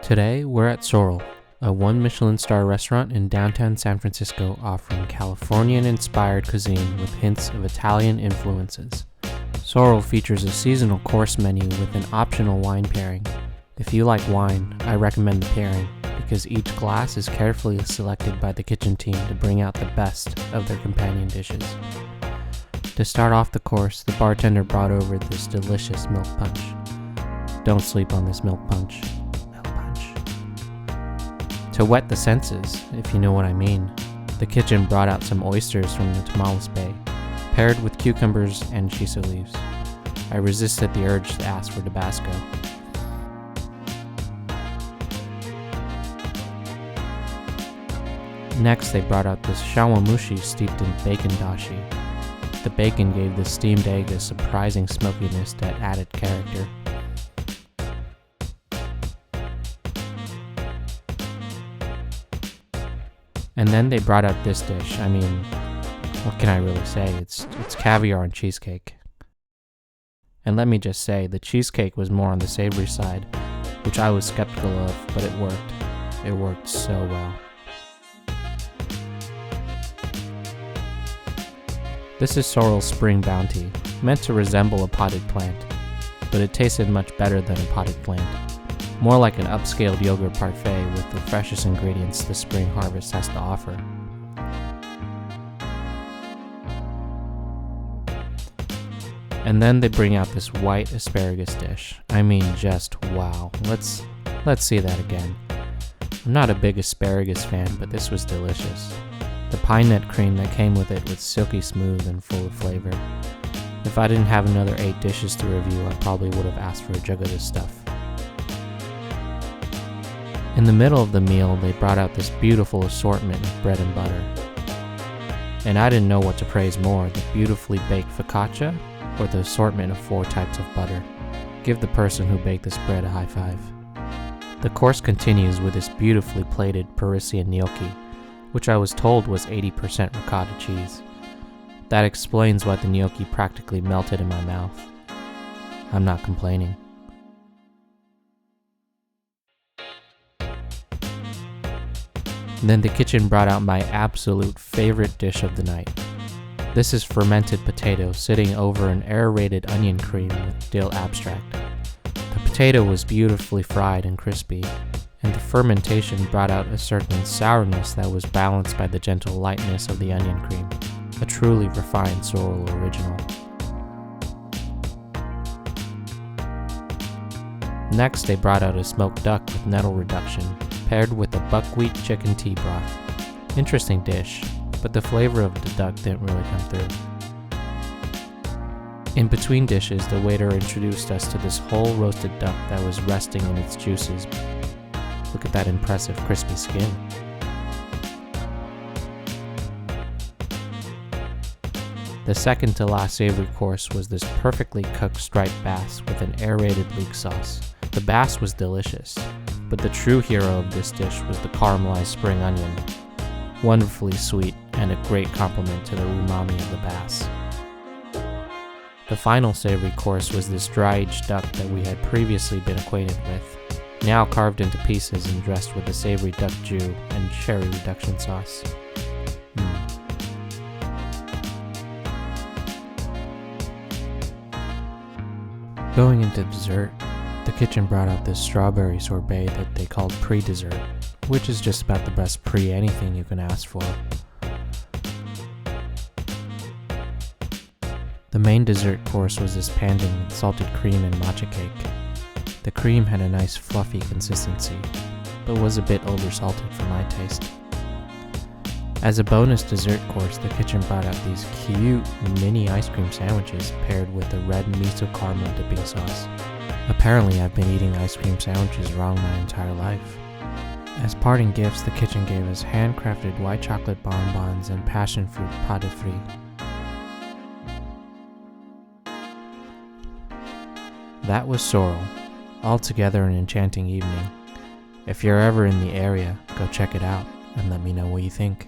Today, we're at Sorrel, a one Michelin star restaurant in downtown San Francisco offering Californian-inspired cuisine with hints of Italian influences. Sorrel features a seasonal course menu with an optional wine pairing. If you like wine, I recommend the pairing because each glass is carefully selected by the kitchen team to bring out the best of their companion dishes. To start off the course, the bartender brought over this delicious milk punch. Don't sleep on this milk punch. To whet the senses, if you know what I mean, the kitchen brought out some oysters from the Tamales Bay, paired with cucumbers and shiso leaves. I resisted the urge to ask for Tabasco. Next, they brought out this Chawanmushi steeped in bacon dashi. The bacon gave the steamed egg a surprising smokiness that added character. And then they brought out this dish. I mean, what can I really say? It's caviar and cheesecake. And let me just say, the cheesecake was more on the savory side, which I was skeptical of, but it worked. It worked so well. This is Sorrel's Spring Bounty, meant to resemble a potted plant, but it tasted much better than a potted plant. More like an upscaled yogurt parfait with the freshest ingredients the spring harvest has to offer. And then they bring out this white asparagus dish. I mean, just wow. Let's see that again. I'm not a big asparagus fan, but this was delicious. The pine nut cream that came with it was silky smooth and full of flavor. If I didn't have another 8 dishes to review, I probably would have asked for a jug of this stuff. In the middle of the meal, they brought out this beautiful assortment of bread and butter. And I didn't know what to praise more, the beautifully baked focaccia or the assortment of 4 types of butter. Give the person who baked this bread a high five. The course continues with this beautifully plated Parisian Gnocchi, which I was told was 80% ricotta cheese. That explains why the gnocchi practically melted in my mouth. I'm not complaining. Then the kitchen brought out my absolute favorite dish of the night. This is fermented potato sitting over an aerated onion cream with dill abstract. The potato was beautifully fried and crispy, and the fermentation brought out a certain sourness that was balanced by the gentle lightness of the onion cream, a truly refined Sorrel original. Next, they brought out a smoked duck with nettle reduction, paired with a buckwheat chicken tea broth. Interesting dish, but the flavor of the duck didn't really come through. In between dishes, the waiter introduced us to this whole roasted duck that was resting in its juices. Look at that impressive crispy skin. The second to last savory course was this perfectly cooked striped bass with an aerated leek sauce. The bass was delicious, but the true hero of this dish was the caramelized spring onion. Wonderfully sweet and a great complement to the umami of the bass. The final savory course was this dry-aged duck that we had previously been acquainted with, now carved into pieces and dressed with a savory duck jus and cherry reduction sauce. Going into dessert, the kitchen brought out this strawberry sorbet that they called pre-dessert, which is just about the best pre-anything you can ask for. The main dessert course was this pandan with salted cream and matcha cake. The cream had a nice fluffy consistency, but was a bit over-salted for my taste. As a bonus dessert course, the kitchen brought out these cute mini ice cream sandwiches paired with a red miso caramel dipping sauce. Apparently, I've been eating ice cream sandwiches wrong my entire life. As parting gifts, the kitchen gave us handcrafted white chocolate bonbons and passion fruit pâte frit. That was Sorrel. Altogether an enchanting evening. If you're ever in the area, go check it out and let me know what you think.